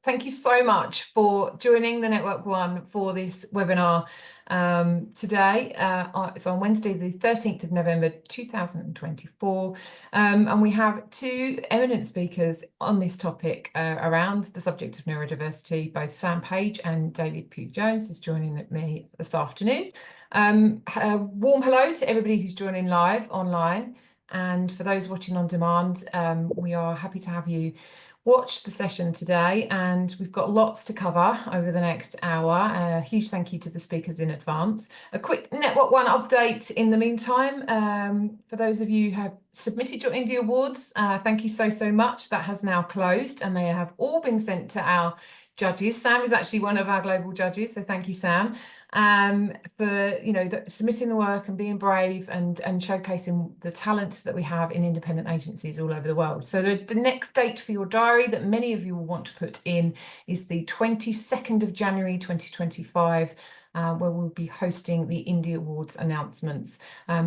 Thank you so much for joining the Network One for this webinar today. It's on Wednesday, the 13th of November, 2024. And we have two eminent speakers on this topic around the subject of neurodiversity. Both Sam Page and David Pugh-Jones is joining me this afternoon. A warm hello to everybody who's joining live online. And for those watching on demand, we are happy to have you watch the session today, and we've got lots to cover over the next hour. A huge thank you to the speakers in advance. A quick Network One update in the meantime. For those of you who have submitted your Indie Awards, thank you so much. That has now closed and they have all been sent to our judges. Sam is actually one of our global judges, so thank you, Sam, for submitting the work and being brave and showcasing the talent that we have in independent agencies all over the world. So the next date for your diary that many of you will want to put in is the 22nd of January 2025, where we'll be hosting the Indie Awards announcements,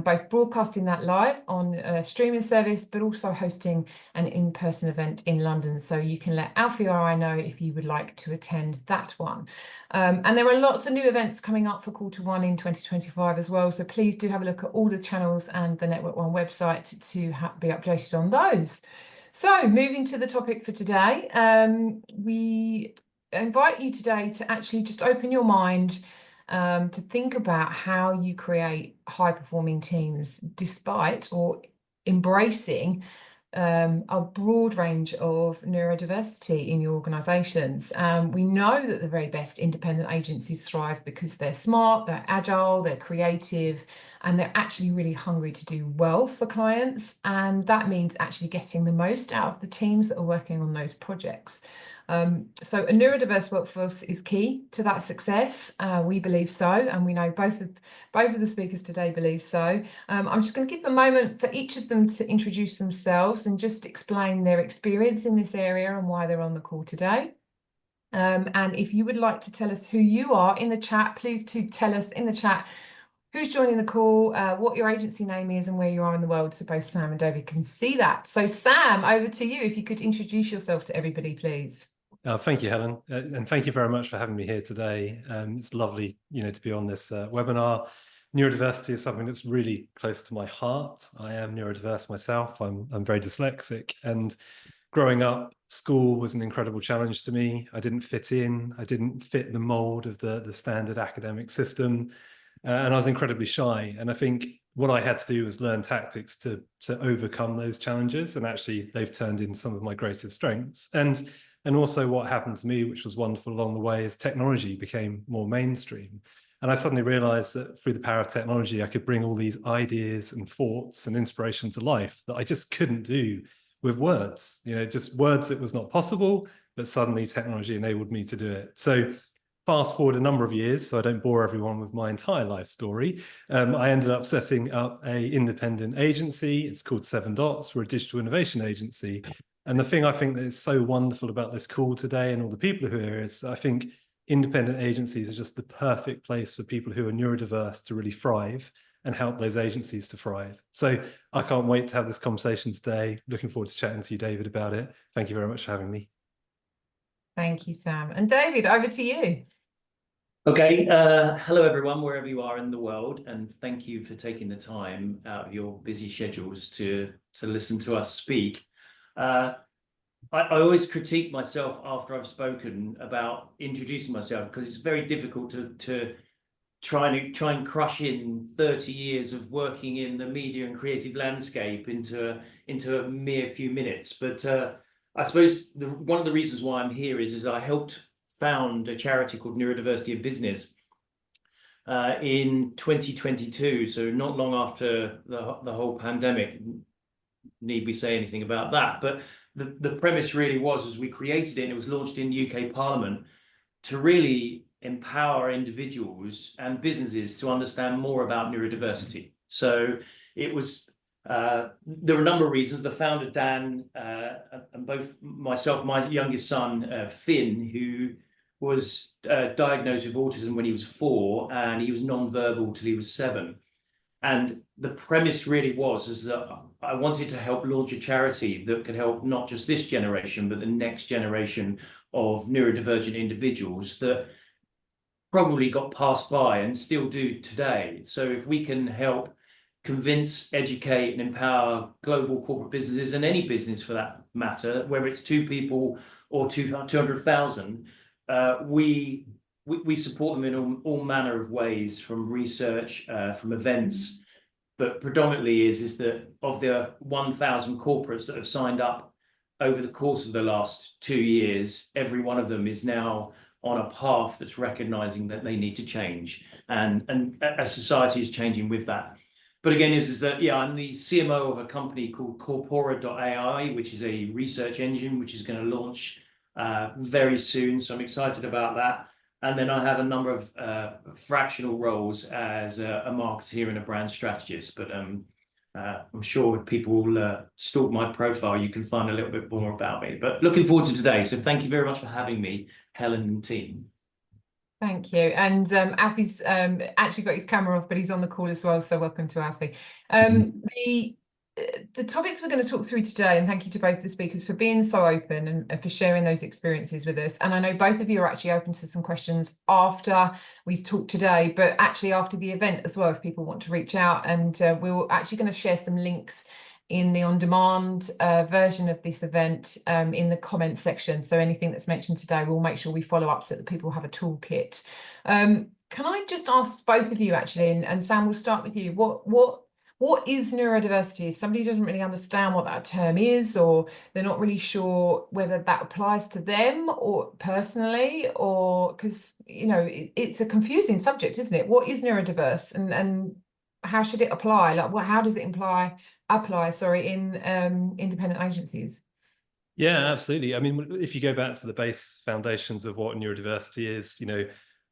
both broadcasting that live on a streaming service, but also hosting an in-person event in London. So you can let Alfie or I know if you would like to attend that one. And there are lots of new events coming up for Q1 in 2025 as well. So please do have a look at all the channels and the Network One website to be updated on those. So moving to the topic for today, we invite you today to actually just open your mind to think about how you create high-performing teams despite or embracing a broad range of neurodiversity in your organisations. We know that the very best independent agencies thrive because they're smart, they're agile, they're creative, and they're actually really hungry to do well for clients. And that means actually getting the most out of the teams that are working on those projects. So a neurodiverse workforce is key to that success. We believe so, and we know both of the speakers today believe so. I'm just going to give a moment for each of them to introduce themselves and just explain their experience in this area and why they're on the call today. And if you would like to tell us who you are in the chat, please do tell us in the chat who's joining the call, what your agency name is, and where you are in the world, so both Sam and David can see that. So Sam, over to you. If you could introduce yourself to everybody, please. Thank you, Helen, and thank you very much for having me here today. It's lovely, to be on this webinar. Neurodiversity is something that's really close to my heart. I am neurodiverse myself. I'm very dyslexic, and growing up, school was an incredible challenge to me. I didn't fit in. I didn't fit the mold of the standard academic system, and I was incredibly shy. And I think what I had to do was learn tactics to overcome those challenges, and actually they've turned into some of my greatest strengths. And also what happened to me, which was wonderful along the way, is technology became more mainstream. And I suddenly realized that through the power of technology, I could bring all these ideas and thoughts and inspiration to life that I just couldn't do with words. Just words, it was not possible, but suddenly technology enabled me to do it. So fast forward a number of years, so I don't bore everyone with my entire life story. I ended up setting up an independent agency. It's called 7 Dots. We're a digital innovation agency. And the thing I think that is so wonderful about this call today and all the people who are here is I think independent agencies are just the perfect place for people who are neurodiverse to really thrive and help those agencies to thrive. So I can't wait to have this conversation today. Looking forward to chatting to you, David, about it. Thank you very much for having me. Thank you, Sam. And David, over to you. Okay, hello everyone, wherever you are in the world, and thank you for taking the time out of your busy schedules to listen to us speak. I always critique myself after I've spoken about introducing myself, because it's very difficult to try and crush in 30 years of working in the media and creative landscape into a mere few minutes. But I suppose one of the reasons why I'm here is I helped found a charity called Neurodiversity in Business in 2022, so not long after the whole pandemic. Need we say anything about that? But the premise really was, as we created it, and it was launched in UK Parliament, to really empower individuals and businesses to understand more about neurodiversity. So it was there were a number of reasons. The founder, Dan, and both myself, my youngest son, Finn, who was diagnosed with autism when he was 4, and he was non-verbal till he was 7. And the premise really was that I wanted to help launch a charity that could help not just this generation, but the next generation of neurodivergent individuals that probably got passed by and still do today. So if we can help convince, educate, and empower global corporate businesses, and any business for that matter, whether it's 2 people or 200,000, we support them in all manner of ways, from research, from events, but predominantly is that of the 1,000 corporates that have signed up over the course of the last 2 years, every one of them is now on a path that's recognizing that they need to change, and as society is changing with that. But again, is that, yeah, I'm the CMO of a company called Corpora.ai, which is a research engine which is going to launch very soon. So I'm excited about that. And then I have a number of fractional roles as a marketeer and a brand strategist. But I'm sure if people will stalk my profile, you can find a little bit more about me. But looking forward to today. So thank you very much for having me, Helen and team. Thank you. And Alfie's actually got his camera off, but he's on the call as well. So welcome to Alfie. The topics we're going to talk through today, and thank you to both the speakers for being so open and for sharing those experiences with us. And I know both of you are actually open to some questions after we've talked today, but actually after the event as well, if people want to reach out. And we're actually going to share some links in the on-demand version of this event in the comments section. So anything that's mentioned today, we'll make sure we follow up so that people have a toolkit. Can I just ask both of you actually, and Sam, we'll start with you. What is neurodiversity? If somebody doesn't really understand what that term is, or they're not really sure whether that applies to them or personally, or because, you know, it's a confusing subject, isn't it? What is neurodiverse, and how should it apply? Like, how does it apply in independent agencies? Yeah, absolutely. I mean, if you go back to the base foundations of what neurodiversity is, you know,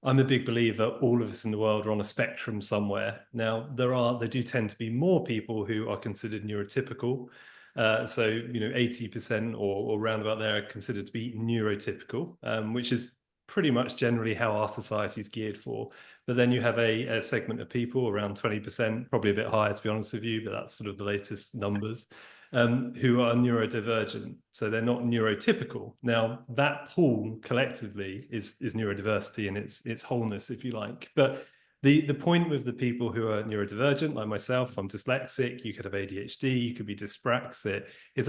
I'm a big believer all of us in the world are on a spectrum somewhere. Now, there do tend to be more people who are considered neurotypical. So, you know, 80% or round about there are considered to be neurotypical, which is pretty much generally how our society is geared for. But then you have a segment of people, around 20%, probably a bit higher to be honest with you, but that's sort of the latest numbers, who are neurodivergent. So they're not neurotypical. Now, that pool collectively is neurodiversity in its wholeness, if you like. But the point with the people who are neurodivergent, like myself, I'm dyslexic, you could have ADHD, you could be dyspraxic, is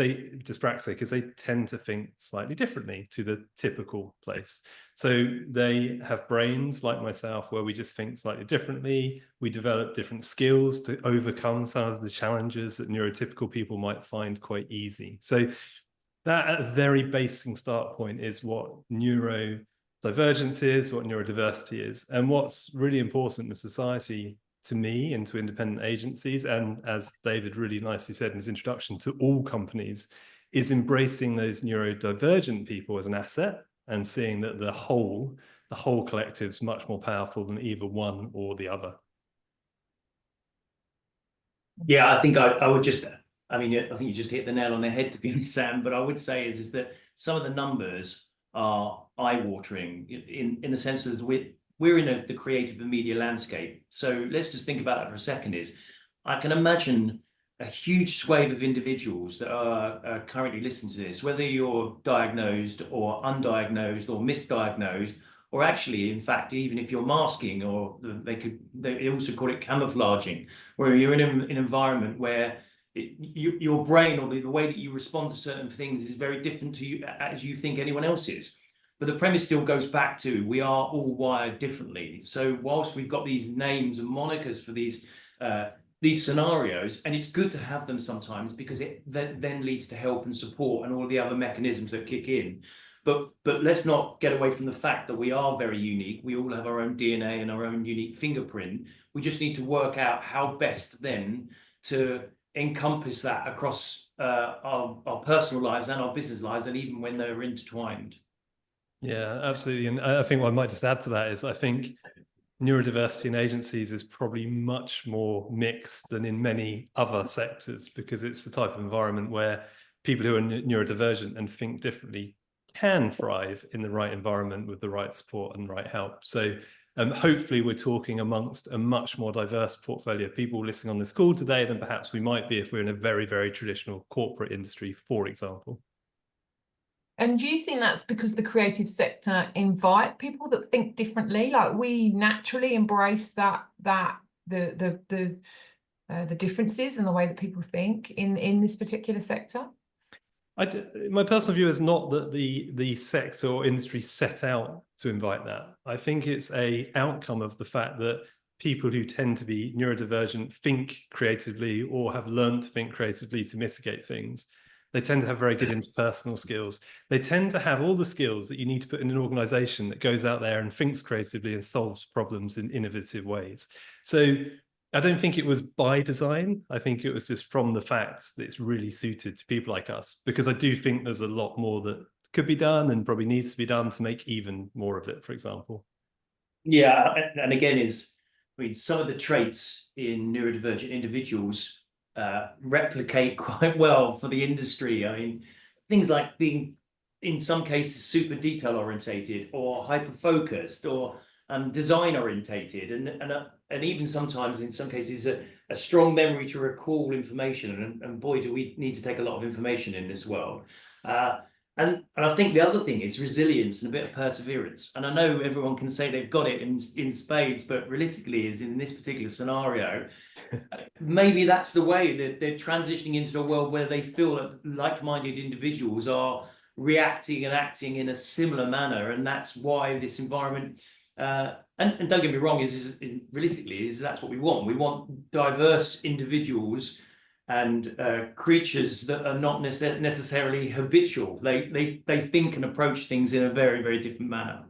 they tend to think slightly differently to the typical place. So they have brains like myself where we just think slightly differently. We develop different skills to overcome some of the challenges that neurotypical people might find quite easy. So that at a very basic start point is what neurodivergence is, what neurodiversity is. And what's really important in society, to me and to independent agencies, and as David really nicely said in his introduction, to all companies, is embracing those neurodivergent people as an asset and seeing that the whole collective is much more powerful than either one or the other. Yeah, I think I would just, I mean, I think you just hit the nail on the head, to be honest, Sam. But I would say is that some of the numbers are eye-watering in the sense that we're in the creative and media landscape. So let's just think about that for a second. I can imagine a huge swathe of individuals that are currently listening to this, whether you're diagnosed or undiagnosed or misdiagnosed, or actually, in fact, even if you're masking, or they also call it camouflaging, where you're in an environment where your brain or the way that you respond to certain things is very different to you as you think anyone else is. But the premise still goes back to we are all wired differently. So whilst we've got these names and monikers for these scenarios, and it's good to have them sometimes because it then leads to help and support and all the other mechanisms that kick in. But let's not get away from the fact that we are very unique. We all have our own DNA and our own unique fingerprint. We just need to work out how best then to encompass that across our personal lives and our business lives, and even when they're intertwined. Yeah, absolutely. And I think what I might just add to that is I think neurodiversity in agencies is probably much more mixed than in many other sectors, because it's the type of environment where people who are neurodivergent and think differently can thrive in the right environment with the right support and right help. So hopefully we're talking amongst a much more diverse portfolio of people listening on this call today than perhaps we might be if we're in a very, very traditional corporate industry, for example. And do you think that's because the creative sector invite people that think differently? Like we naturally embrace the differences in the way that people think in this particular sector? My personal view is not that the sector or industry set out to invite that. I think it's a outcome of the fact that people who tend to be neurodivergent think creatively or have learned to think creatively to mitigate things. They tend to have very good interpersonal skills. They tend to have all the skills that you need to put in an organization that goes out there and thinks creatively and solves problems in innovative ways. So I don't think it was by design. I think it was just from the fact that it's really suited to people like us, because I do think there's a lot more that could be done and probably needs to be done to make even more of it, for example. Yeah, and again, some of the traits in neurodivergent individuals replicate quite well for the industry. I mean, things like being, in some cases, super detail orientated or hyper focused or design orientated, and even sometimes in some cases a strong memory to recall information. And boy, do we need to take a lot of information in this world. And I think the other thing is resilience and a bit of perseverance. And I know everyone can say they've got it in spades, but realistically, is in this particular scenario, maybe that's the way that they're transitioning into a world where they feel that like-minded individuals are reacting and acting in a similar manner, and that's why this environment. And don't get me wrong, realistically, that's what we want. We want diverse individuals and creatures that are not necessarily habitual. They think and approach things in a very, very different manner.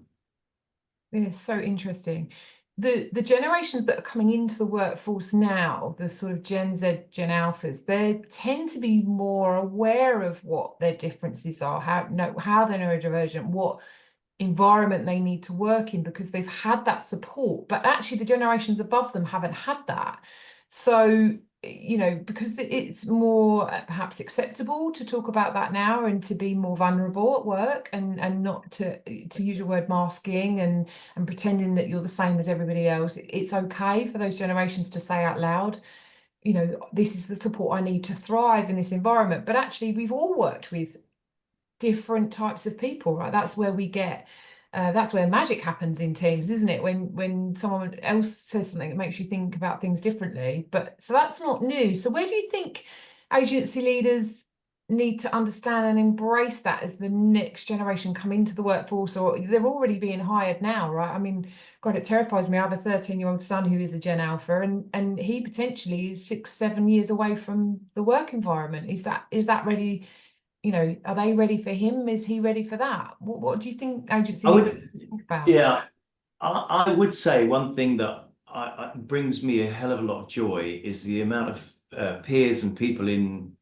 Yeah, so interesting. The generations that are coming into the workforce now, the sort of Gen Z, Gen Alphas, they tend to be more aware of what their differences are, how they're neurodivergent, what environment they need to work in, because they've had that support. But actually the generations above them haven't had that. So, you know, because it's more perhaps acceptable to talk about that now and to be more vulnerable at work and not to use your word masking and pretending that you're the same as everybody else. It's okay for those generations to say out loud, you know, this is the support I need to thrive in this environment. But actually we've all worked with different types of people, right? That's where we get that's where magic happens in teams, isn't it? When someone else says something that makes you think about things differently. But so that's not new. So where do you think agency leaders need to understand and embrace that as the next generation come into the workforce, or they're already being hired now, right? I mean, God, it terrifies me. I have a 13-year-old son who is a Gen Alpha, and he potentially is 6-7 years away from the work environment. Is that ready? You know, are they ready for him? Is he ready for that? What do you think agency think about? Yeah, I would say one thing that brings me a hell of a lot of joy is the amount of peers and people in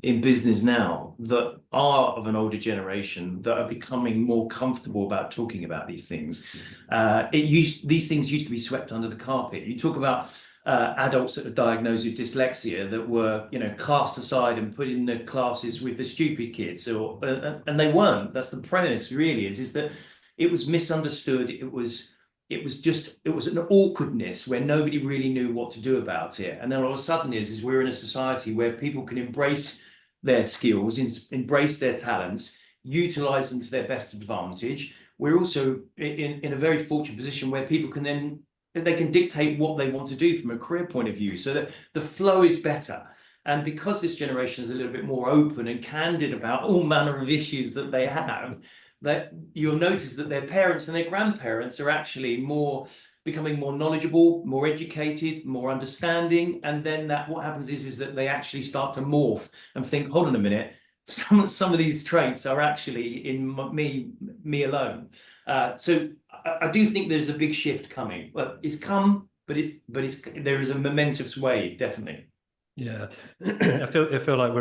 business now that are of an older generation that are becoming more comfortable about talking about these things. These things used to be swept under the carpet. You talk about adults that were diagnosed with dyslexia that were, you know, cast aside and put in the classes with the stupid kids, and they weren't. That's the premise, really, is that it was misunderstood. It was an awkwardness where nobody really knew what to do about it. And then all of a sudden is we're in a society where people can embrace their skills, embrace their talents, utilize them to their best advantage. We're also in a very fortunate position where people can dictate what they want to do from a career point of view, so that the flow is better. And because this generation is a little bit more open and candid about all manner of issues that they have, that you'll notice that their parents and their grandparents are actually becoming more knowledgeable, more educated, more understanding. And then what happens is that they actually start to morph and think, hold on a minute, some of these traits are actually in me alone. So I do think there's a big shift coming. Well, it's come, but there is a momentous wave, definitely. Yeah, I feel like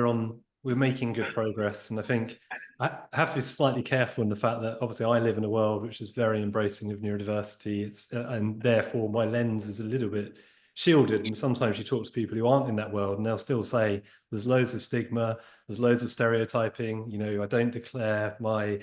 we're making good progress, and I think I have to be slightly careful in the fact that obviously I live in a world which is very embracing of neurodiversity. And therefore my lens is a little bit shielded. And sometimes you talk to people who aren't in that world, and they'll still say there's loads of stigma, there's loads of stereotyping. You know, I don't declare my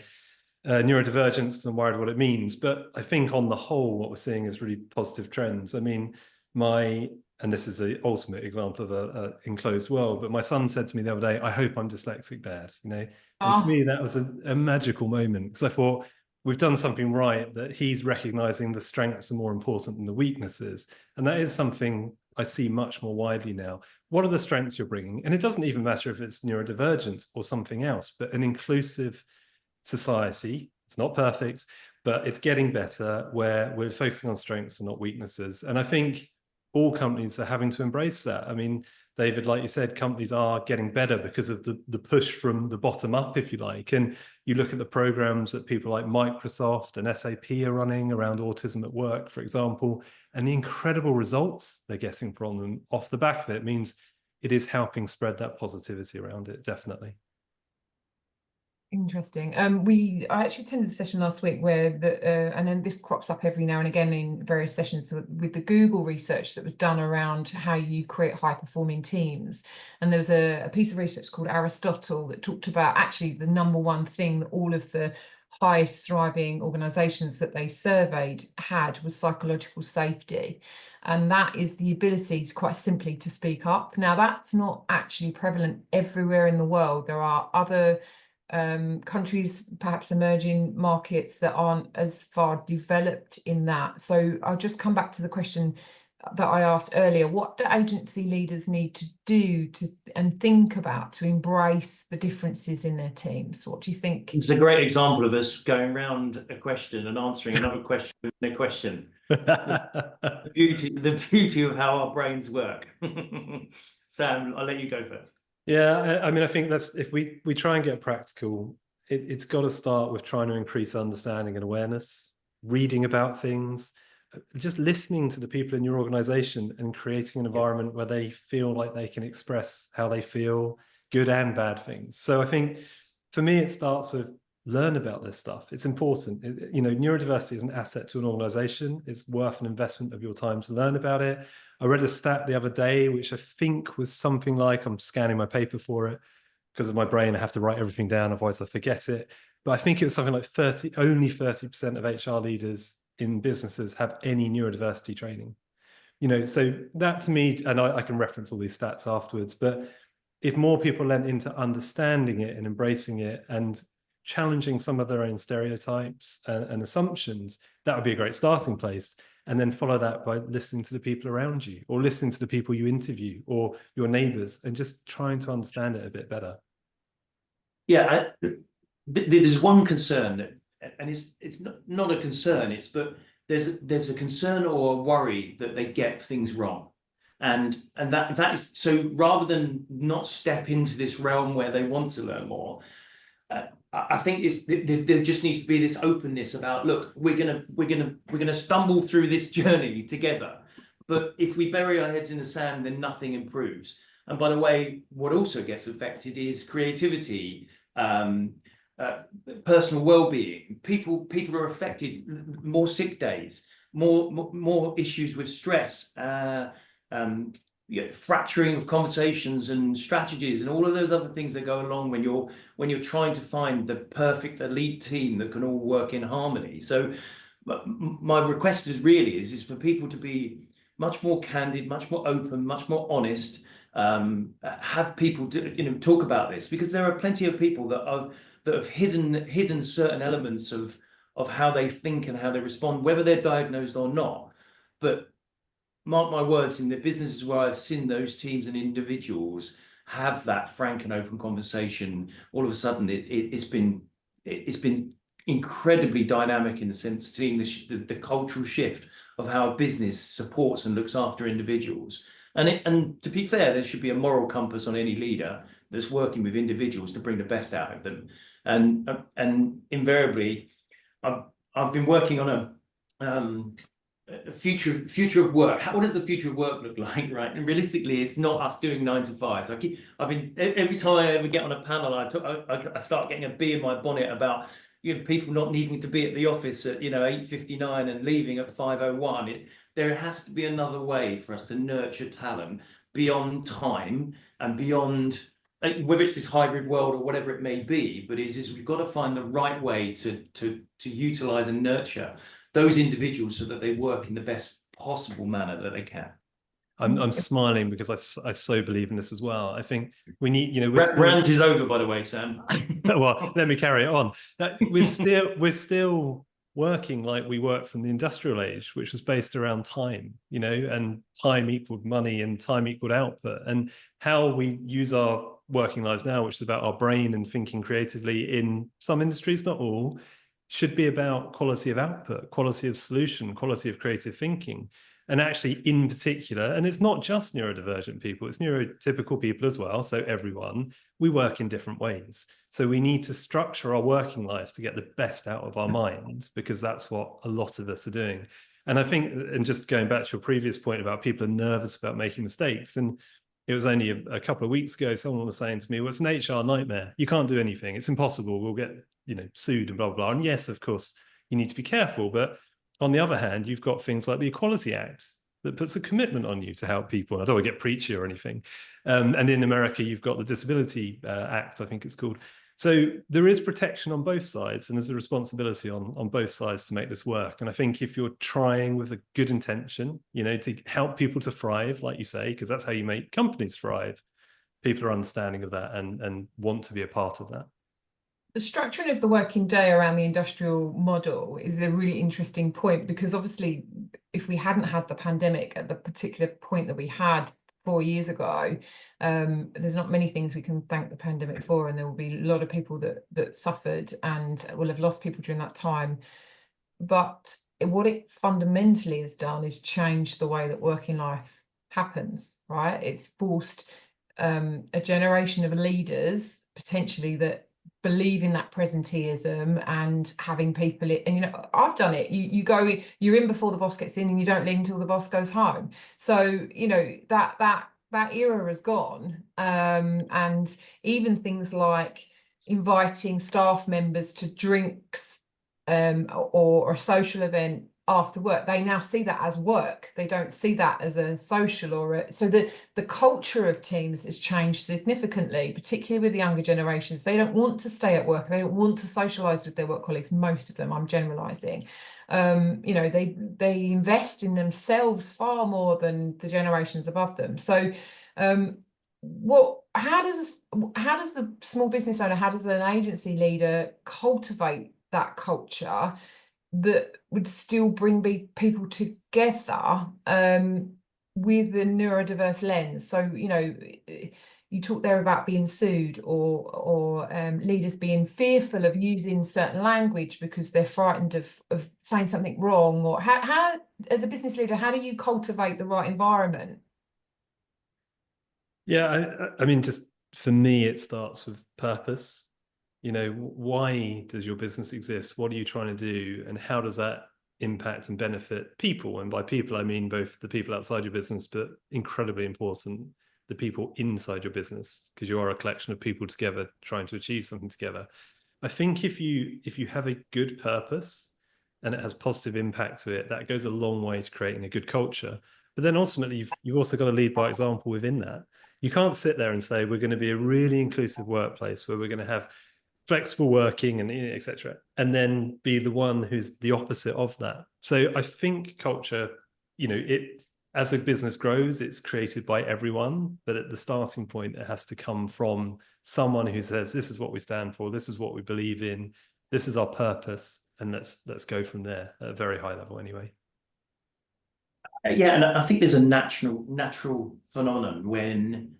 neurodivergence because I'm worried what it means. But I think on the whole, what we're seeing is really positive trends. I mean, my and this is the ultimate example of a enclosed world, but my son said to me the other day, I hope I'm dyslexic, Dad, you know. And to me, that was a magical moment, because I thought, we've done something right, that he's recognizing the strengths are more important than the weaknesses. And that is something I see much more widely now. What are the strengths you're bringing? And it doesn't even matter if it's neurodivergence or something else, but an inclusive society. It's not perfect, but it's getting better, where we're focusing on strengths and not weaknesses. And I think all companies are having to embrace that. I mean, David, like you said, companies are getting better because of the push from the bottom up, if you like. And you look at the programs that people like Microsoft and SAP are running around autism at work, for example, and the incredible results they're getting from them off the back of it means it is helping spread that positivity around it, definitely. Interesting. I actually attended a session last week where and then this crops up every now and again in various sessions with the Google research that was done around how you create high performing teams. And there was a piece of research called Aristotle that talked about actually the number one thing that all of the highest thriving organizations that they surveyed had was psychological safety. And that is the ability to, quite simply, to speak up. Now, that's not actually prevalent everywhere in the world. There are other countries, perhaps emerging markets, that aren't as far developed in that. So I'll just come back to the question that I asked earlier. What do agency leaders need to do and think about to embrace the differences in their teams? What do you think? It's a great example of us going around a question and answering another question with a question. The beauty of how our brains work. Sam, I'll let you go first. Yeah, I mean, I think that's, if we try and get practical, it's got to start with trying to increase understanding and awareness, reading about things, just listening to the people in your organization and creating an environment where they feel like they can express how they feel, good and bad things. So I think for me, it starts with learn about this stuff. It's important. You know, neurodiversity is an asset to an organization. It's worth an investment of your time to learn about it. I read a stat the other day, which I think was something like, I'm scanning my paper for it because of my brain, I have to write everything down, otherwise I forget it. But I think it was something like only 30% of HR leaders in businesses have any neurodiversity training. You know, so that to me, and I can reference all these stats afterwards, but if more people lent into understanding it and embracing it and challenging some of their own stereotypes and assumptions, that would be a great starting place. And then follow that by listening to the people around you, or listening to the people you interview, or your neighbors, and just trying to understand it a bit better. Yeah, there's one concern that, and it's not a concern, but there's a concern or a worry that they get things wrong. And that is, so rather than not step into this realm where they want to learn more, I think there just needs to be this openness about, look, we're gonna stumble through this journey together, but if we bury our heads in the sand, then nothing improves. And by the way, what also gets affected is creativity, personal well-being. People are affected, more sick days, more issues with stress, fracturing of conversations and strategies, and all of those other things that go along when you're trying to find the perfect elite team that can all work in harmony. So my request is for people to be much more candid, much more open, much more honest. Have people talk about this, because there are plenty of people that have hidden certain elements of how they think and how they respond, whether they're diagnosed or not. But mark my words, in the businesses where I've seen those teams and individuals have that frank and open conversation, all of a sudden it's been incredibly dynamic, in the sense of seeing the cultural shift of how a business supports and looks after individuals. And to be fair, there should be a moral compass on any leader that's working with individuals to bring the best out of them. And invariably, I've been working on a future of work. What does the future of work look like, right? And realistically, it's not us doing 9 to 5. So every time I ever get on a panel, I start getting a bee in my bonnet about people not needing to be at the office at 8:59 and leaving at 5:01. There has to be another way for us to nurture talent beyond time and beyond, whether it's this hybrid world or whatever it may be. But we've got to find the right way to utilize and nurture those individuals so that they work in the best possible manner that they can. I'm smiling because I so believe in this as well. I think we need, Rant is over, by the way, Sam. Well, let me carry it on. We're still working like we worked from the industrial age, which was based around time, and time equaled money and time equaled output. And how we use our working lives now, which is about our brain and thinking creatively in some industries, not all, should be about quality of output, quality of solution, quality of creative thinking. And actually, in particular, and it's not just neurodivergent people, it's neurotypical people as well. So everyone, we work in different ways. So we need to structure our working life to get the best out of our minds, because that's what a lot of us are doing. And I think, and just going back to your previous point about people are nervous about making mistakes, and it was only a couple of weeks ago, someone was saying to me, well, it's an HR nightmare. You can't do anything. It's impossible. We'll get, sued and blah, blah, blah. And yes, of course, you need to be careful. But on the other hand, you've got things like the Equality Act that puts a commitment on you to help people. I don't want to get preachy or anything. And in America, you've got the Disability Act, I think it's called. So there is protection on both sides, and there's a responsibility on both sides to make this work. And I think if you're trying with a good intention, to help people to thrive, like you say, because that's how you make companies thrive, people are understanding of that and want to be a part of that. The structuring of the working day around the industrial model is a really interesting point, because obviously if we hadn't had the pandemic at the particular point that we had 4 years ago, there's not many things we can thank the pandemic for, and there will be a lot of people that suffered and will have lost people during that time. But what it fundamentally has done is change the way that working life happens, right? It's forced a generation of leaders potentially that believe in that presenteeism and having people and I've done it. You go, you're in before the boss gets in, and you don't leave until the boss goes home. So that era has gone, and even things like inviting staff members to drinks or a social event after work, they now see that as work. They don't see that as a social so the culture of teams has changed significantly, particularly with the younger generations. They don't want to stay at work. They don't want to socialize with their work colleagues. Most of them, I'm generalizing. They invest in themselves far more than the generations above them. So how does the small business owner, how does an agency leader cultivate that culture that would still bring people together with the neurodiverse lens? So you talk there about being sued or leaders being fearful of using certain language because they're frightened of saying something wrong. Or how as a business leader, how do you cultivate the right environment? Yeah, I mean, just for me, it starts with purpose. Why does your business exist? What are you trying to do? And how does that impact and benefit people? And by people, I mean both the people outside your business, but incredibly important, the people inside your business, because you are a collection of people together trying to achieve something together. I think if you have a good purpose and it has positive impact to it, that goes a long way to creating a good culture. But then ultimately, you've also got to lead by example within that. You can't sit there and say, we're going to be a really inclusive workplace where we're going to have flexible working and etc., and then be the one who's the opposite of that. So I think culture, it as a business grows, it's created by everyone, but at the starting point, it has to come from someone who says, this is what we stand for, this is what we believe in, this is our purpose, and let's go from there at a very high level anyway. Yeah, and I think there's a natural phenomenon when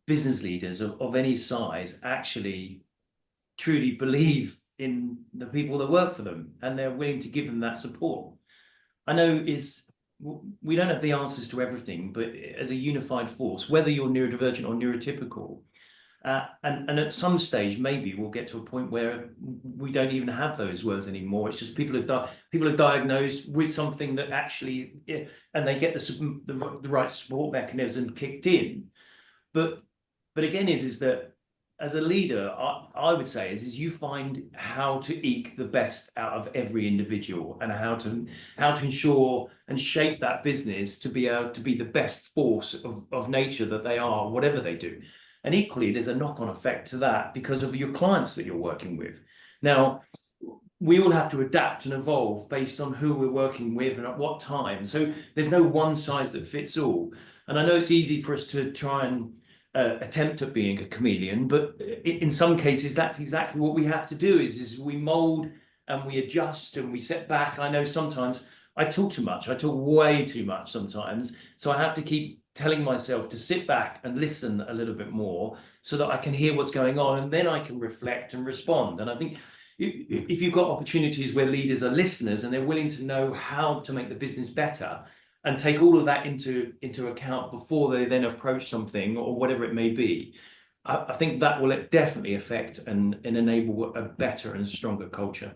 business leaders of any size actually truly believe in the people that work for them, and they're willing to give them that support. I know we don't have the answers to everything, but as a unified force, whether you're neurodivergent or neurotypical, and at some stage maybe we'll get to a point where we don't even have those words anymore. It's just people are diagnosed with something that actually, and they get the right support mechanism kicked in. But again, is that as a leader, I would say is you find how to eke the best out of every individual, and how to ensure and shape that business to be able to be the best force of nature that they are, whatever they do. And equally, there's a knock-on effect to that because of your clients that you're working with. Now, we all have to adapt and evolve based on who we're working with and at what time. So there's no one size that fits all. And I know it's easy for us to try and attempt at being a chameleon, but in some cases, that's exactly what we have to do is we mold and we adjust and we set back. I know sometimes I talk too much. I talk way too much sometimes. So I have to keep telling myself to sit back and listen a little bit more so that I can hear what's going on, and then I can reflect and respond. And I think if you've got opportunities where leaders are listeners and they're willing to know how to make the business better and take all of that into account before they then approach something or whatever it may be, I think that will definitely affect and enable a better and stronger culture.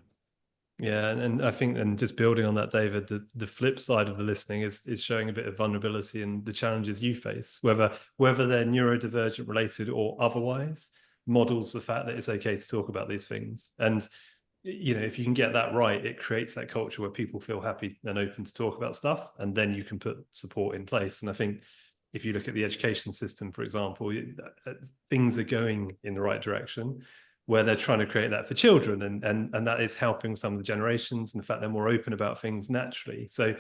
Yeah, and I think, and just building on that, David, the flip side of the listening is showing a bit of vulnerability in the challenges you face, whether they're neurodivergent related or otherwise, models the fact that it's okay to talk about these things. And if you can get that right, it creates that culture where people feel happy and open to talk about stuff, and then you can put support in place. And I think if you look at the education system, for example, things are going in the right direction, where they're trying to create that for children, and that is helping some of the generations, and the fact they're more open about things naturally. So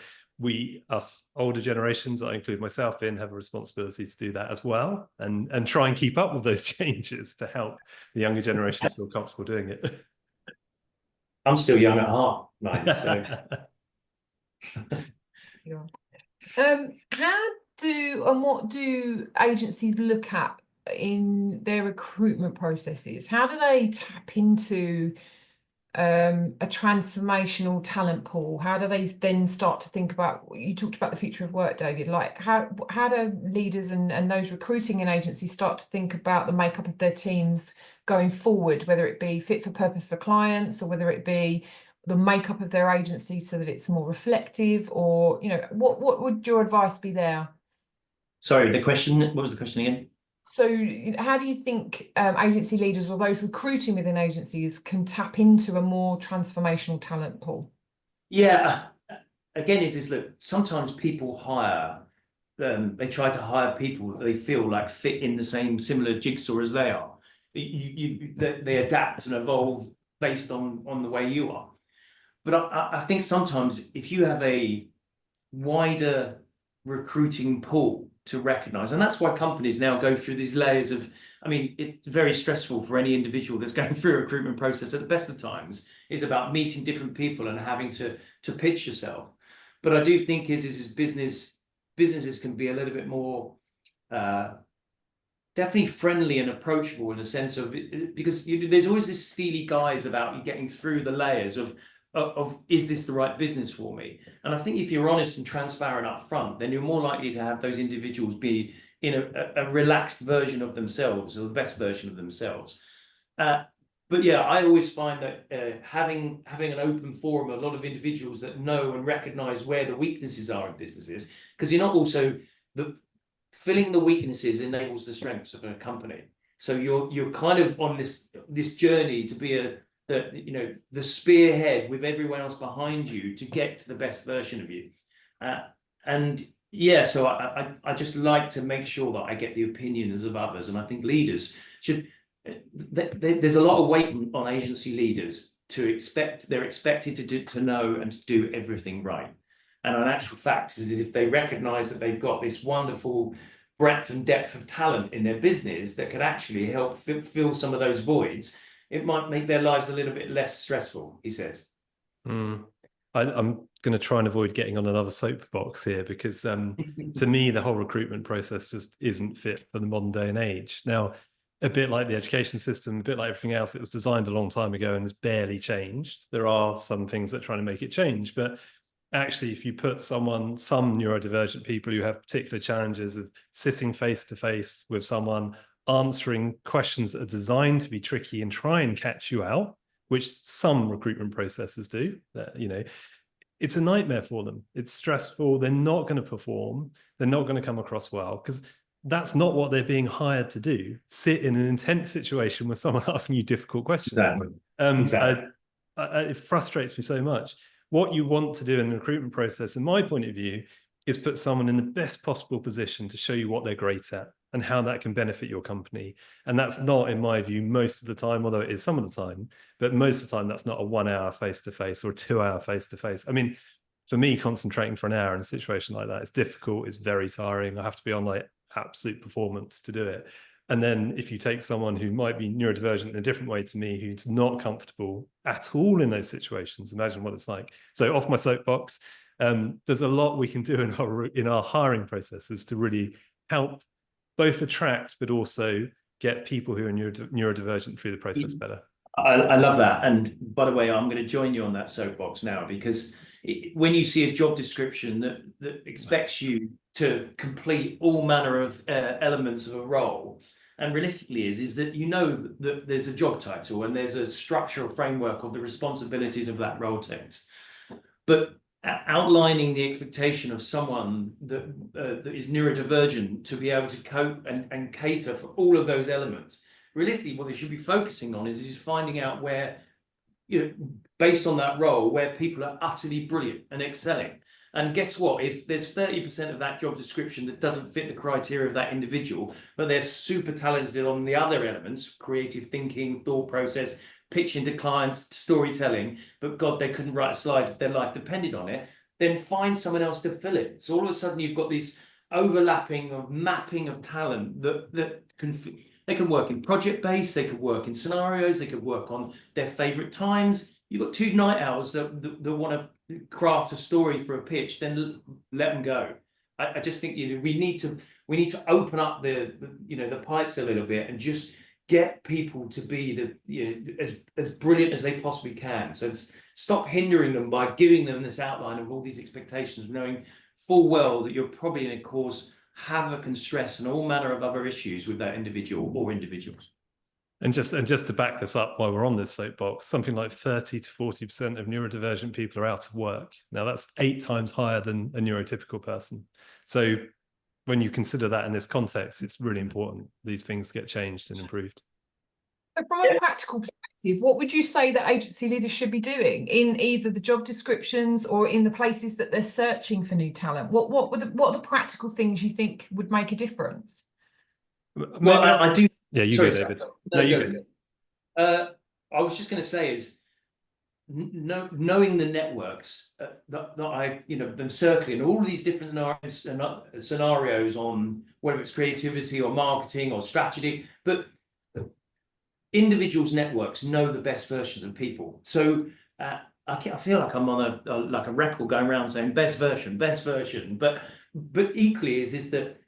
us older generations, I include myself in, have a responsibility to do that as well, and try and keep up with those changes to help the younger generations feel comfortable doing it. I'm still young at heart, mate, so. What do agencies look at in their recruitment processes? How do they tap into a transformational talent pool? How do they then start to think about, you talked about the future of work, David, like how do leaders and those recruiting in agencies start to think about the makeup of their teams going forward, whether it be fit for purpose for clients or whether it be the makeup of their agency so that it's more reflective, or what would your advice be there? Sorry, what was the question again? So how do you think agency leaders or those recruiting within agencies can tap into a more transformational talent pool? Yeah, again, look, sometimes people hire, they try to hire people that they feel like fit in the same similar jigsaw as they are. They adapt and evolve based on the way you are. But I think sometimes if you have a wider recruiting pool to recognize, and that's why companies now go through these layers of, it's very stressful for any individual that's going through a recruitment process at the best of times. It's about meeting different people and having to pitch yourself. But I do think businesses can be a little bit more definitely friendly and approachable in a sense of, because there's always this steely guise about you getting through the layers of is this the right business for me? And I think if you're honest and transparent up front, then you're more likely to have those individuals be in a relaxed version of themselves, or the best version of themselves. But yeah, I always find that having an open forum, a lot of individuals that know and recognize where the weaknesses are in businesses, because you're not also filling the weaknesses enables the strengths of a company. So you're kind of on this journey to be the spearhead with everyone else behind you to get to the best version of you. And yeah, so I just like to make sure that I get the opinions of others. And I think leaders should, there's a lot of weight on agency leaders they're expected to know and to do everything right. And an actual fact is if they recognize that they've got this wonderful breadth and depth of talent in their business that could actually help fill some of those voids, it might make their lives a little bit less stressful, he says. I'm going to try and avoid getting on another soapbox here, because to me, the whole recruitment process just isn't fit for the modern day and age. Now, a bit like the education system, a bit like everything else, it was designed a long time ago and has barely changed. There are some things that are trying to make it change, but actually, if you put some neurodivergent people who have particular challenges of sitting face to face with someone, answering questions that are designed to be tricky and try and catch you out, which some recruitment processes do, it's a nightmare for them. It's stressful. They're not going to perform. They're not going to come across well, because that's not what they're being hired to do. Sit in an intense situation with someone asking you difficult questions. Exactly. It frustrates me so much. What you want to do in the recruitment process, in my point of view, is put someone in the best possible position to show you what they're great at and how that can benefit your company. And that's not, in my view, most of the time, although it is some of the time, but most of the time that's not a 1 hour face-to-face or a 2 hour face-to-face. I mean, for me, concentrating for an hour in a situation like that, it's difficult, it's very tiring. I have to be on like absolute performance to do it. And then if you take someone who might be neurodivergent in a different way to me, who's not comfortable at all in those situations, imagine what it's like. So off my soapbox, there's a lot we can do in our hiring processes to really help both attract, but also get people who are neurodivergent through the process better. I love that. And by the way, I'm going to join you on that soapbox now, because when you see a job description that expects you to complete all manner of elements of a role, and realistically is that you know that there's a job title and there's a structural framework of the responsibilities of that role text, but outlining the expectation of someone that is neurodivergent to be able to cope and cater for all of those elements. Realistically, what they should be focusing on is finding out where, based on that role, where people are utterly brilliant and excelling. And guess what? If there's 30% of that job description that doesn't fit the criteria of that individual, but they're super talented on the other elements, creative thinking, thought process, pitching to clients, storytelling, but God, they couldn't write a slide if their life depended on it, then find someone else to fill it. So all of a sudden you've got this overlapping of mapping of talent that they can work in project-based, they could work in scenarios, they could work on their favorite times. You've got 2 night owls that want to craft a story for a pitch, then let them go. I just think we need to open up the pipes a little bit and just get people to be as brilliant as they possibly can. So stop hindering them by giving them this outline of all these expectations, knowing full well that you're probably going to cause havoc and stress and all manner of other issues with that individual or individuals. And just to back this up while we're on this soapbox, something like 30 to 40% of neurodivergent people are out of work. Now that's 8 times higher than a neurotypical person. So when you consider that in this context, it's really important these things get changed and improved. So from a practical perspective, what would you say that agency leaders should be doing in either the job descriptions or in the places that they're searching for new talent? What are the practical things you think would make a difference? Well, I do. Yeah, you Sorry, go, David. No, you go. I was just going to say is knowing the networks that I, them circling all of these different scenarios on whether it's creativity or marketing or strategy, but individuals' networks know the best versions of people. So I feel like I'm on a record going around saying best version, but equally is that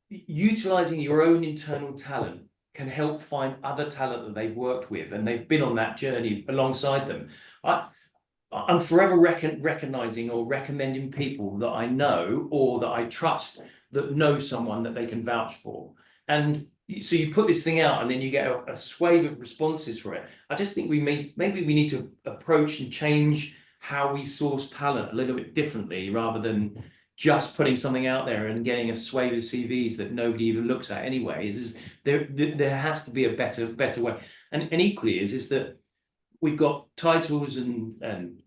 utilizing your own internal talent can help find other talent that they've worked with and they've been on that journey alongside them. I'm forever recognizing or recommending people that I know or that I trust that know someone that they can vouch for. And so you put this thing out and then you get a swathe of responses for it. I just think maybe we need to approach and change how we source talent a little bit differently rather than just putting something out there and getting a swathe of CVs that nobody even looks at anyway. There has to be a better way. And equally is that we've got titles and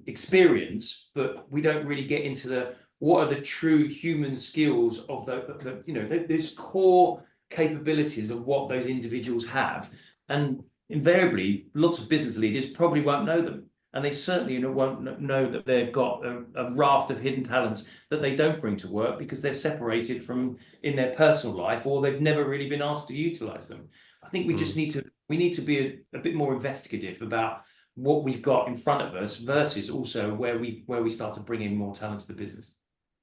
experience, but we don't really get into what are the true human skills of those core capabilities of what those individuals have. And invariably, lots of business leaders probably won't know them. And they certainly won't know that they've got a raft of hidden talents that they don't bring to work because they're separated from in their personal life, or they've never really been asked to utilize them. I think we just need to be a bit more investigative about what we've got in front of us versus also where we start to bring in more talent to the business.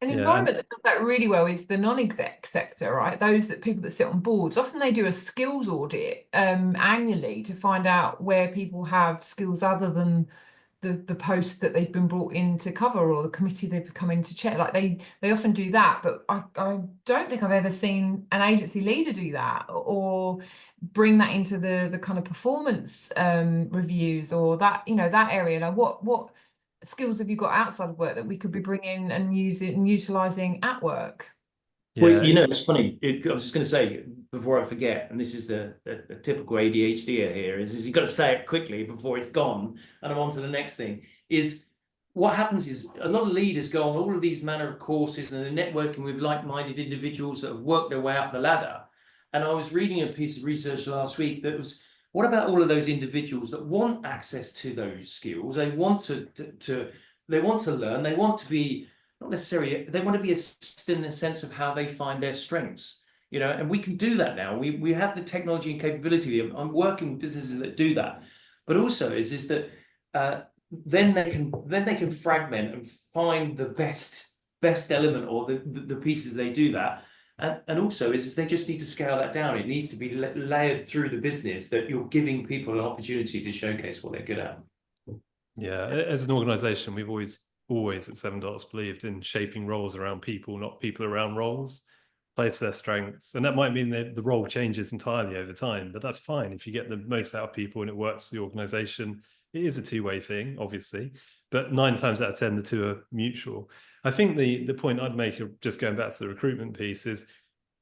An environment that does that really well is the non-exec sector, right? People that sit on boards. Often they do a skills audit annually to find out where people have skills other than the post that they've been brought in to cover or the committee they've come in to chair. Like they often do that, but I don't think I've ever seen an agency leader do that or bring that into the kind of performance reviews or that that area. Like what skills have you got outside of work that we could be bringing and utilizing at work? Well, it's funny. I was just going to say before I forget, and this is the typical ADHD here, is you've got to say it quickly before it's gone, and I'm on to the next thing. Is what happens is a lot of leaders go on all of these manner of courses and they're networking with like-minded individuals that have worked their way up the ladder, And I was reading a piece of research last week that was, what about all of those individuals that want access to those skills? They want to they want to learn. They want to be, not necessarily, they want to be assisted in a sense of how they find their strengths. You know, and we can do that now. We have the technology and capability. I'm working with businesses that do that, but also is that then they can fragment and find the best element or the pieces they do that. And also is they just need to scale that down. It needs to be layered through the business, that you're giving people an opportunity to showcase what they're good at. Yeah, as an organization, we've always at Seven Dots believed in shaping roles around people, not people around roles. Play to their strengths. And that might mean that the role changes entirely over time, but that's fine. If you get the most out of people and it works for the organization, it is a two-way thing, obviously, but 9 times out of 10, the two are mutual. I think the point I'd make, of just going back to the recruitment piece, is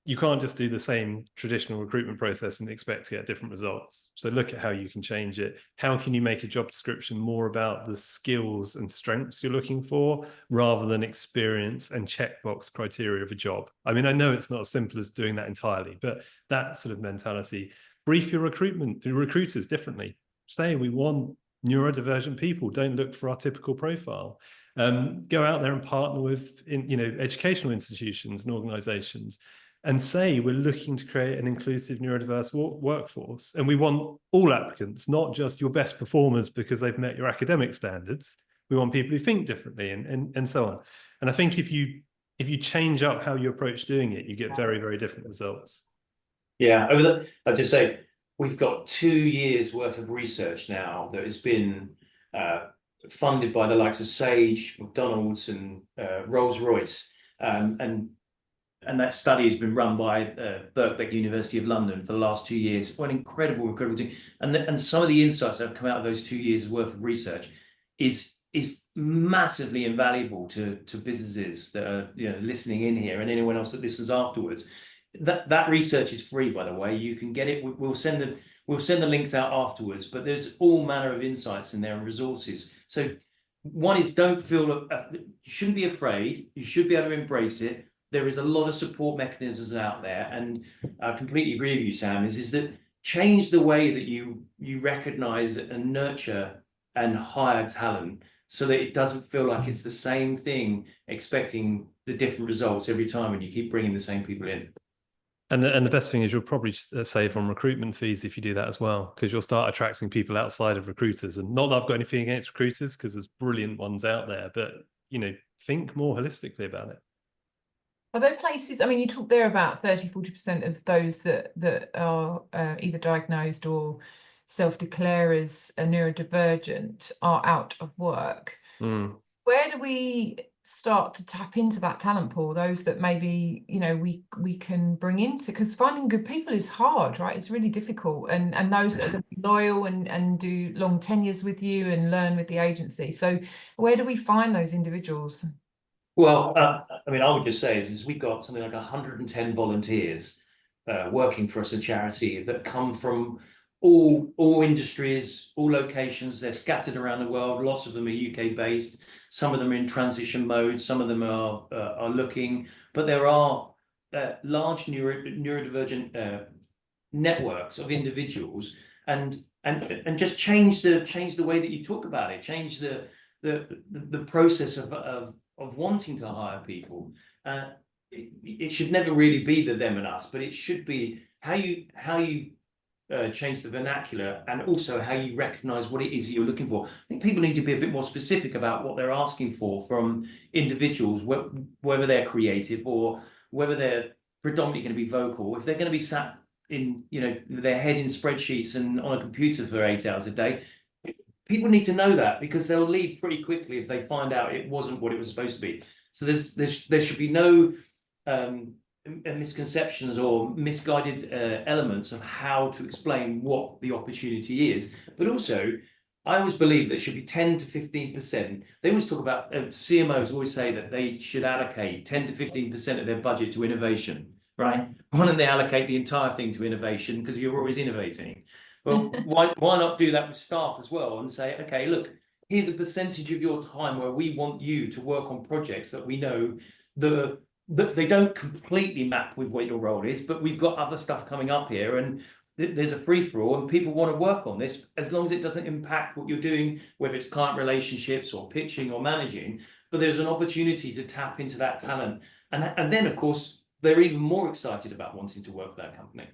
you can't just do the same traditional recruitment process and expect to get different results. So look at how you can change it. How can you make a job description more about the skills and strengths you're looking for, rather than experience and checkbox criteria of a job? I mean, I know it's not as simple as doing that entirely, but that sort of mentality. Brief your recruiters differently. Say, we want neurodivergent people. Don't look for our typical profile. Go out there and partner with educational institutions and organizations, and say, we're looking to create an inclusive neurodiverse workforce, and we want all applicants, not just your best performers because they've met your academic standards. We want people who think differently, and so on. And I think if you change up how you approach doing it, you get very, very different results. Yeah, I'd just say we've got 2 years worth of research now that has been funded by the likes of Sage, McDonald's, and Rolls-Royce, and that study has been run by Birkbeck University of London for the last 2 years. What an incredible thing! And some of the insights that have come out of those 2 years worth of research is massively invaluable to businesses that are listening in here, and anyone else that listens afterwards. That research is free, by the way. You can get it. We'll send the links out afterwards. But there's all manner of insights in there and resources. So one is, don't feel you shouldn't be afraid. You should be able to embrace it. There is a lot of support mechanisms out there, and I completely agree with you, Sam. Is that change the way that you recognize and nurture and hire talent, so that it doesn't feel like it's the same thing, expecting the different results every time, and you keep bringing the same people in. And the best thing is you'll probably save on recruitment fees if you do that as well, because you'll start attracting people outside of recruiters. And not that I've got anything against recruiters, because there's brilliant ones out there, but think more holistically about it. Are there places, I mean, you talked there about 30-40% of those that are either diagnosed or self-declare as a neurodivergent are out of work. Where do we start to tap into that talent pool, those that maybe we can bring into, because finding good people is hard, right? It's really difficult, and those that are going to be loyal and do long tenures with you and learn with the agency. So where do we find those individuals? Well, I mean, I would just say is we've got something like 110 volunteers working for us, a charity, that come from all industries, all locations. They're scattered around the world. Lots of them are UK based. Some of them are in transition mode. Some of them are looking. But there are large neurodivergent networks of individuals, and just change the way that you talk about it. Change the process of wanting to hire people. It should never really be the them and us, but it should be how you change the vernacular, and also how you recognize what it is that you're looking for. I think people need to be a bit more specific about what they're asking for from individuals, whether they're creative or whether they're predominantly going to be vocal. If they're going to be sat in their head in spreadsheets and on a computer for 8 hours a day, people need to know that, because they'll leave pretty quickly if they find out it wasn't what it was supposed to be. So there should be no misconceptions or misguided elements of how to explain what the opportunity is. But also, I always believe that it should be 10 to 15%. They always talk about, CMOs always say that they should allocate 10 to 15% of their budget to innovation, right? Why don't they allocate the entire thing to innovation, because you're always innovating? Well, why not do that with staff as well, and say, okay, look, here's a percentage of your time where we want you to work on projects that we know the they don't completely map with what your role is, but we've got other stuff coming up here, and there's a free-for-all, and people want to work on this as long as it doesn't impact what you're doing, whether it's client relationships or pitching or managing. But there's an opportunity to tap into that talent, and then of course they're even more excited about wanting to work for that company.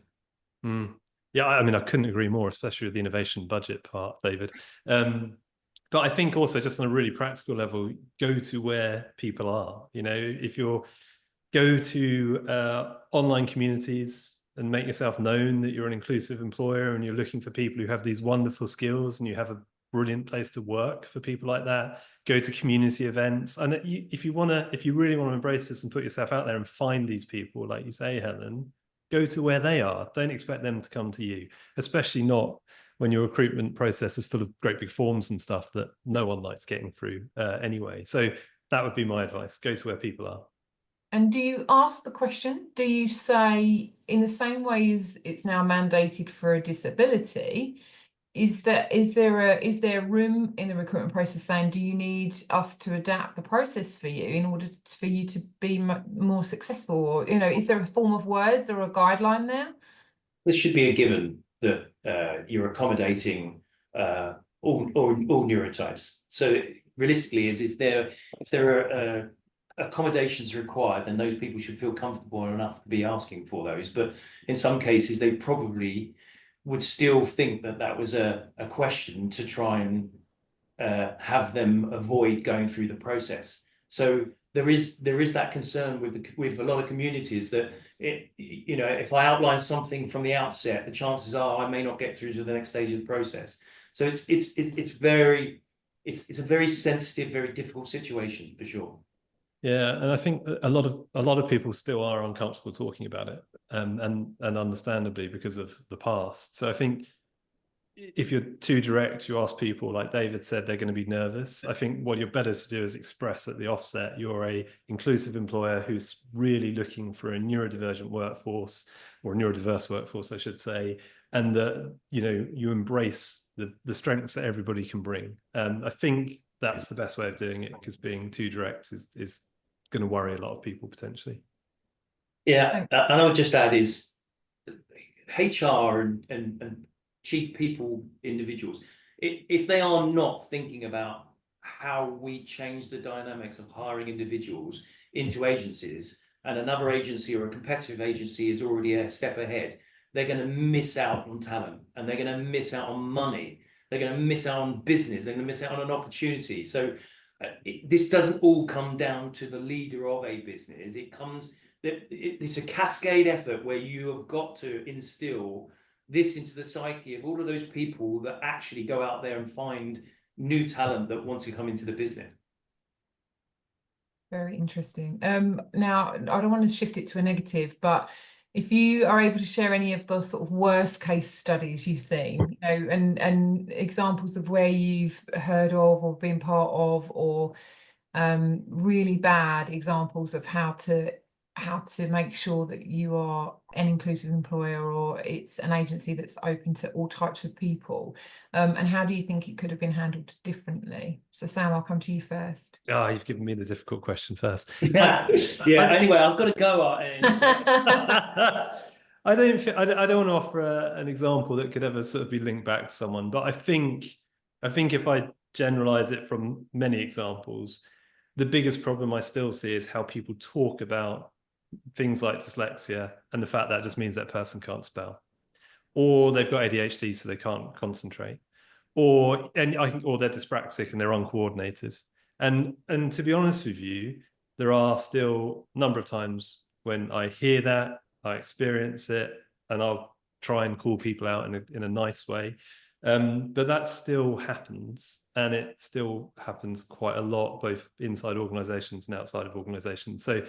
Yeah, I mean, I couldn't agree more, especially with the innovation budget part, David. But I think also, just on a really practical level, go to where people are. You know, if you're go to online communities and make yourself known that you're an inclusive employer and you're looking for people who have these wonderful skills and you have a brilliant place to work for people like that. Go to community events, and if you really want to embrace this and put yourself out there and find these people, like you say, Helen, go to where they are. Don't expect them to come to you, especially not when your recruitment process is full of great big forms and stuff that no one likes getting through anyway. So that would be my advice. Go to where people are. And do you ask the question? Do you say, in the same way as it's now mandated for a disability, is there room in the recruitment process saying, do you need us to adapt the process for you in order for you to be more successful? Or, you know, is there a form of words or a guideline there? This should be a given that you're accommodating all neurotypes. So realistically, is if there are accommodations required, then those people should feel comfortable enough to be asking for those. But in some cases, they probably would still think that that was a question to try and have them avoid going through the process. So there is that concern with a lot of communities that you know, if I outline something from the outset, the chances are I may not get through to the next stage of the process. So it's a very sensitive, very difficult situation for sure. Yeah, and I think a lot of people still are uncomfortable talking about it, and understandably because of the past. So I think if you're too direct, you ask people, like David said, they're going to be nervous. I think what you're better to do is express at the offset you're a inclusive employer who's really looking for a neurodivergent workforce, or a neurodiverse workforce, I should say, and that, you know, you embrace the strengths that everybody can bring. I think that's the best way of doing it, because being too direct is going to worry a lot of people potentially. Yeah, and I would just add is HR and chief people individuals, if they are not thinking about how we change the dynamics of hiring individuals into agencies, and another agency or a competitive agency is already a step ahead, they're going to miss out on talent, and they're going to miss out on money. They're going to miss out on business. They're going to miss out on an opportunity. So this doesn't all come down to the leader of a business. It's a cascade effort where you have got to instill this into the psyche of all of those people that actually go out there and find new talent that want to come into the business. Very interesting. Now, I don't want to shift it to a negative, but if you are able to share any of the sort of worst case studies you've seen, you know, and examples of where you've heard of or been part of, or really bad examples of how to make sure that you are an inclusive employer, or it's an agency that's open to all types of people, and how do you think it could have been handled differently? So Sam, I'll come to you first. You've given me the difficult question first. Yeah. Anyway, I've got to go. I don't want to offer an example that could ever sort of be linked back to someone, but I think if I generalize it from many examples, the biggest problem I still see is how people talk about things like dyslexia and the fact that just means that person can't spell, or they've got ADHD so they can't concentrate, or they're dyspraxic and they're uncoordinated. And to be honest with you, there are still a number of times when I hear that, I experience it, and I'll try and call people out in a nice way. But that still happens, and it still happens quite a lot, both inside organizations and outside of organizations. So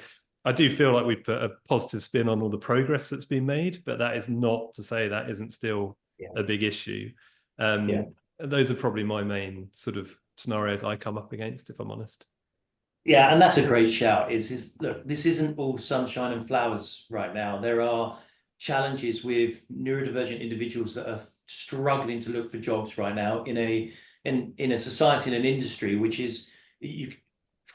I do feel like we've put a positive spin on all the progress that's been made, but that is not to say that isn't still a big issue. Those are probably my main sort of scenarios I come up against, if I'm honest. Yeah, and that's a great shout. Look, this isn't all sunshine and flowers right now. There are challenges with neurodivergent individuals that are struggling to look for jobs right now in a society and an industry which is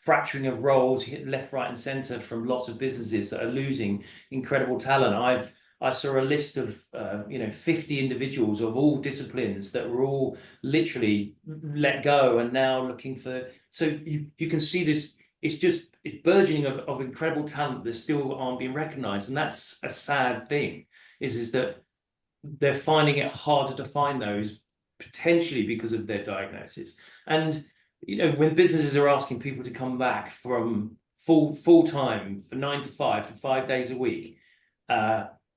fracturing of roles hit left, right, and centre from lots of businesses that are losing incredible talent. I saw a list of 50 individuals of all disciplines that were all literally let go and now looking for. So you can see this. It's burgeoning of incredible talent that still aren't being recognised, and that's a sad thing. Is that they're finding it harder to find those, potentially because of their diagnosis. And when businesses are asking people to come back from full time for 9 to 5 for 5 days a week,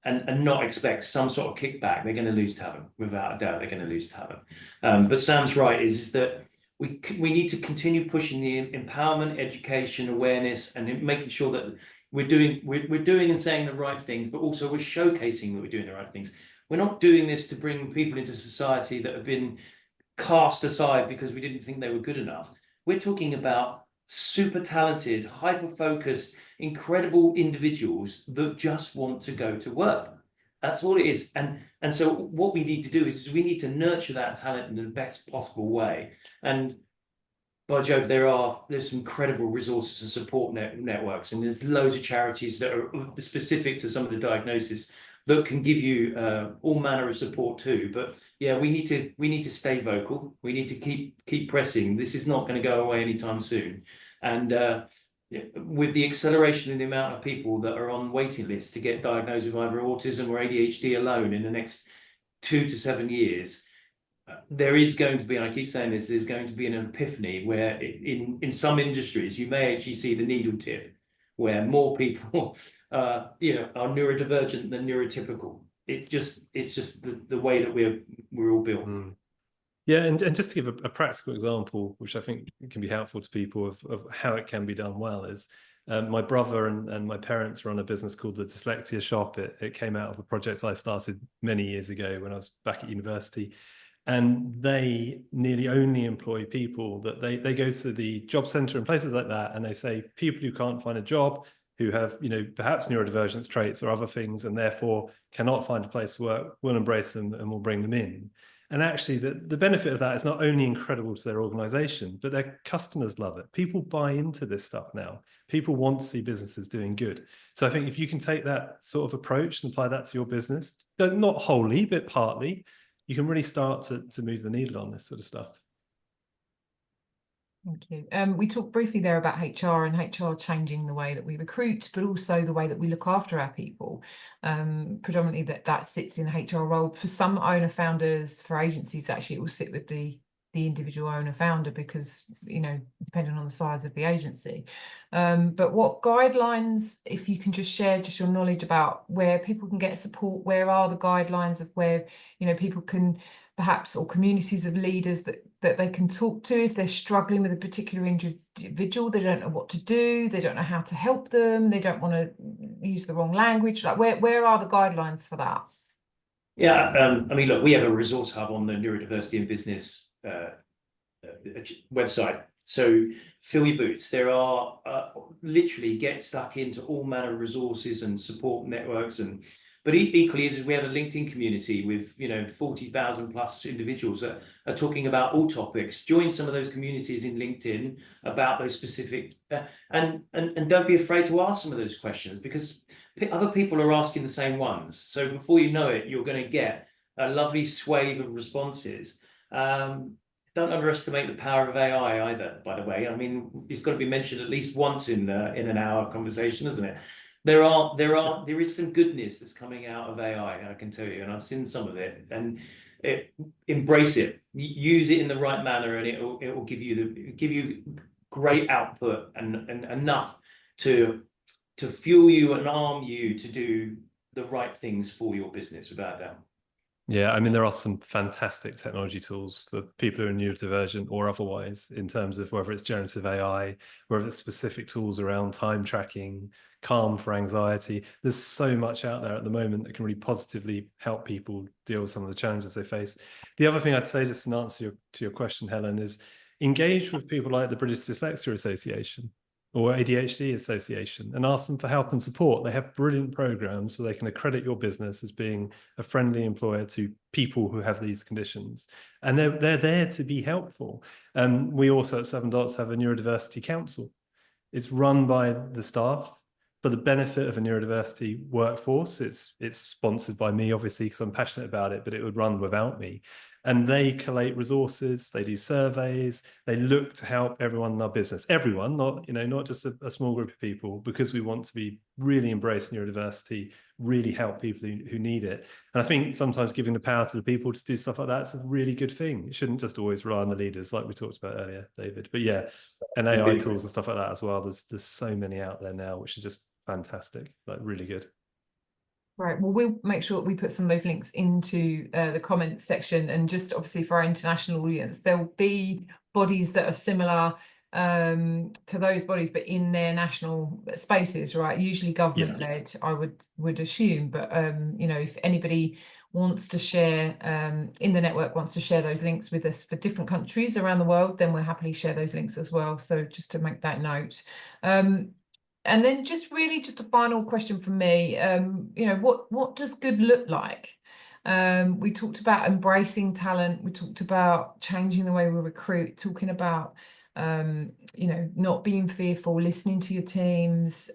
and not expect some sort of kickback, they're going to lose talent. Without a doubt, they're going to lose talent. But Sam's right, is that we need to continue pushing the empowerment, education, awareness, and making sure that we're doing and saying the right things, but also we're showcasing that we're doing the right things. We're not doing this to bring people into society that have been cast aside because we didn't think they were good enough. We're talking about super talented, hyper-focused, incredible individuals that just want to go to work. That's all it is. And so what we need to do is we need to nurture that talent in the best possible way. And by Jove, there's some incredible resources and support networks, and there's loads of charities that are specific to some of the diagnosis that can give you all manner of support too. But yeah, we need to stay vocal. We need to keep pressing. This is not going to go away anytime soon. And with the acceleration in the amount of people that are on waiting lists to get diagnosed with either autism or ADHD alone in the next 2 to 7 years, there is going to be, and I keep saying this, there's going to be an epiphany where in some industries you may actually see the needle tip, where more people are neurodivergent than neurotypical. It's just the way that we're all built. Yeah, and just to give a practical example, which I think can be helpful to people of how it can be done well, is my brother and my parents run a business called the Dyslexia Shop. It came out of a project I started many years ago when I was back at university. And they nearly only employ people that they go to the job centre and places like that, and they say people who can't find a job, who have perhaps neurodivergence traits or other things, and therefore cannot find a place to work, we'll embrace them and we'll bring them in. And actually, the benefit of that is not only incredible to their organisation, but their customers love it. People buy into this stuff now. People want to see businesses doing good. So I think if you can take that sort of approach and apply that to your business, not wholly, but partly, you can really start to move the needle on this sort of stuff. Thank you. We talked briefly there about HR and HR changing the way that we recruit, but also the way that we look after our people. Predominantly that sits in a HR role. For some owner founders, for agencies, actually it will sit with the individual owner founder, because depending on the size of the agency. But what guidelines, if you can just share just your knowledge about where people can get support, where are the guidelines of where people can perhaps, or communities of leaders that they can talk to if they're struggling with a particular individual, they don't know what to do, they don't know how to help them, they don't want to use the wrong language, like where are the guidelines for that? Yeah, I mean, look, we have a resource hub on the Neurodiversity in Business website. So fill your boots. There are literally get stuck into all manner of resources and support networks, but equally is we have a LinkedIn community with 40,000 plus individuals that are talking about all topics. Join some of those communities in LinkedIn about those specific and don't be afraid to ask some of those questions, because other people are asking the same ones. So before you know it, you're going to get a lovely swathe of responses. Don't underestimate the power of AI either, by the way. I mean, it's got to be mentioned at least once in an hour conversation, isn't it? There is some goodness that's coming out of AI, I can tell you, and I've seen some of it. And embrace it, use it in the right manner, and it will give you great output and enough to fuel you and arm you to do the right things for your business, without a doubt. Yeah, I mean, there are some fantastic technology tools for people who are neurodivergent or otherwise, in terms of whether it's generative AI, whether it's specific tools around time tracking, Calm for anxiety. There's so much out there at the moment that can really positively help people deal with some of the challenges they face. The other thing I'd say, just in answer to your question, Helen, is engage with people like the British Dyslexia Association or ADHD Association and ask them for help and support. They have brilliant programs so they can accredit your business as being a friendly employer to people who have these conditions. And they're there to be helpful. We also at 7 Dots have a neurodiversity council. It's run by the staff for the benefit of a neurodiversity workforce. It's sponsored by me, obviously, because I'm passionate about it, but it would run without me. And they collate resources, they do surveys, they look to help everyone in our business. Everyone, not just a small group of people, because we want to be really embrace neurodiversity, really help people who need it. And I think sometimes giving the power to the people to do stuff like that is a really good thing. It shouldn't just always rely on the leaders, like we talked about earlier, David. But yeah, and AI tools and stuff like that as well. There's so many out there now, which are just fantastic, like really good. Right. Well, we'll make sure that we put some of those links into the comments section, and just obviously for our international audience, there'll be bodies that are similar to those bodies, but in their national spaces, right? Usually government led, I would assume. But if anybody wants to share in the network, wants to share those links with us for different countries around the world, then we'll happily share those links as well. So just to make that note. And then just a final question from me. What does good look like? We talked about embracing talent. We talked about changing the way we recruit, talking about, not being fearful, listening to your teams,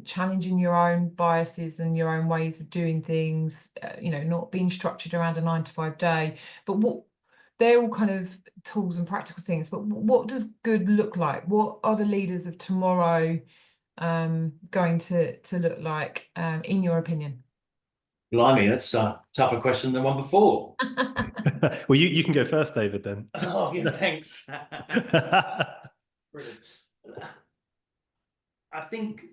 challenging your own biases and your own ways of doing things, not being structured around a 9-to-5 day. But they're all kind of tools and practical things. But what does good look like? What are the leaders of tomorrow going to look like, in your opinion? Blimey, that's a tougher question than the one before. Well, you can go first, David, then. Oh, yeah, thanks. Brilliant. I think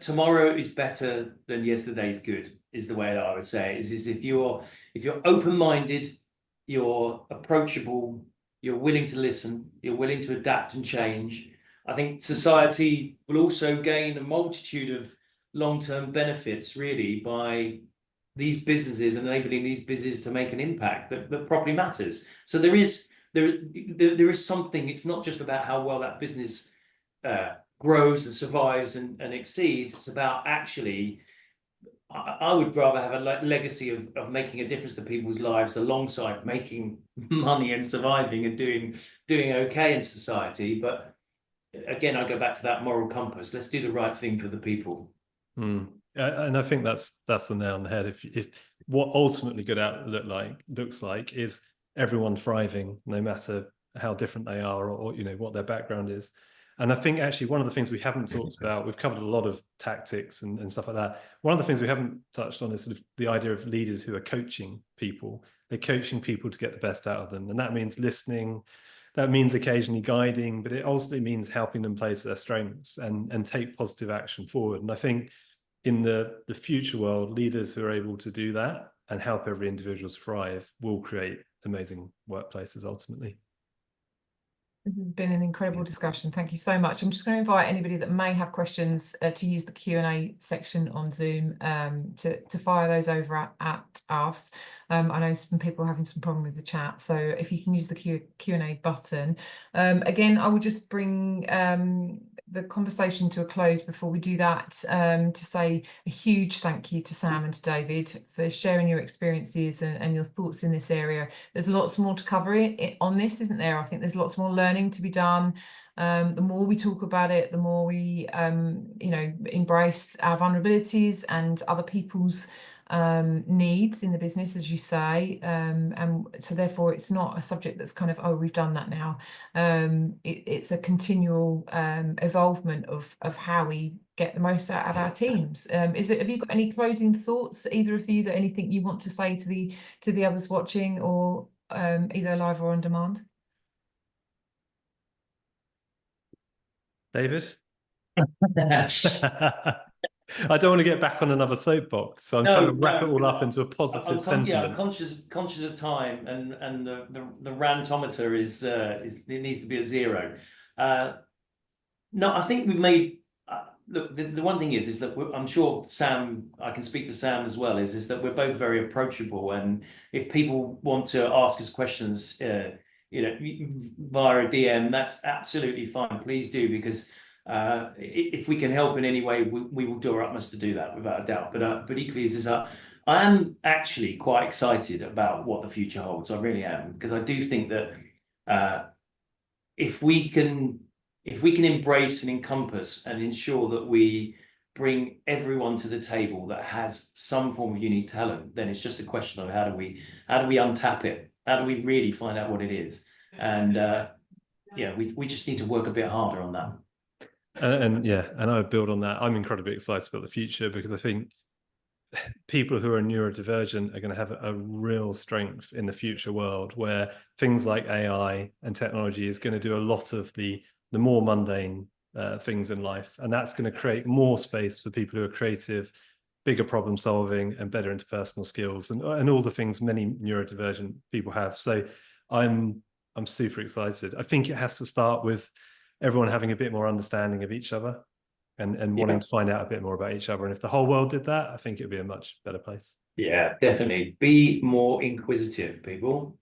tomorrow is better than yesterday's good, is the way that I would say it. Is if you're open-minded, you're approachable, you're willing to listen, you're willing to adapt and change. I think society will also gain a multitude of long-term benefits, really, by these businesses, enabling these businesses to make an impact that properly matters. So there is something. It's not just about how well that business grows and survives and exceeds. It's about actually, I would rather have a legacy of making a difference to people's lives alongside making money and surviving and doing okay in society. But again, I go back to that moral compass. Let's do the right thing for the people. And I think that's the nail on the head. If what ultimately good looks like is everyone thriving, no matter how different they are or what their background is. And I think actually one of the things we haven't talked about, we've covered a lot of tactics and stuff like that. One of the things we haven't touched on is sort of the idea of leaders who are coaching people. They're coaching people to get the best out of them, and that means listening. That means occasionally guiding, but it also means helping them play to their strengths and take positive action forward. And I think in the future world, leaders who are able to do that and help every individual thrive will create amazing workplaces ultimately. This has been an incredible discussion. Thank you so much. I'm just going to invite anybody that may have questions to use the Q&A section on Zoom to fire those over at us. I know some people are having some problem with the chat, so if you can use the Q&A button. Again, I will just bring the conversation to a close before we do that, to say a huge thank you to Sam and to David for sharing your experiences and your thoughts in this area. There's lots more to cover on this, isn't there? I think there's lots more learning to be done. The more we talk about it, the more we embrace our vulnerabilities and other people's needs in the business, as you say, and so therefore it's not a subject that's kind of, oh, we've done that now. It's a continual evolvement of how we get the most out of our teams. Have you got any closing thoughts, either of you, that anything you want to say to the others watching, or either live or on demand? David? I don't want to get back on another soapbox, so I'm trying to wrap it all up into a positive sentiment. Yeah, I'm conscious of time, and the rantometer is it needs to be a 0. No, I think we've made. Look, the one thing is that I'm sure Sam, I can speak for Sam as well, is that we're both very approachable, and if people want to ask us questions, via a DM, that's absolutely fine. Please do, because if we can help in any way, we will do our utmost to do that, without a doubt. But equally, I am actually quite excited about what the future holds. I really am, because I do think that if we can if we can embrace and encompass and ensure that we bring everyone to the table that has some form of unique talent, then it's just a question of how do we untap it? How do we really find out what it is? And yeah, we just need to work a bit harder on that. And I would build on that. I'm incredibly excited about the future because I think people who are neurodivergent are going to have a real strength in the future world, where things like AI and technology is going to do a lot of the more mundane things in life, and that's going to create more space for people who are creative, bigger problem solving, and better interpersonal skills, and all the things many neurodivergent people have. So I'm super excited. I think it has to start with everyone having a bit more understanding of each other and wanting to find out a bit more about each other. And if the whole world did that, I think it'd be a much better place. Yeah, definitely. Be more inquisitive, people.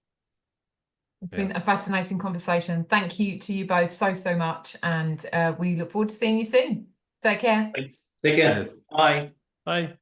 It's been a fascinating conversation. Thank you to you both so much. And we look forward to seeing you soon. Take care. Thanks. Take care. Cheers. Bye. Bye.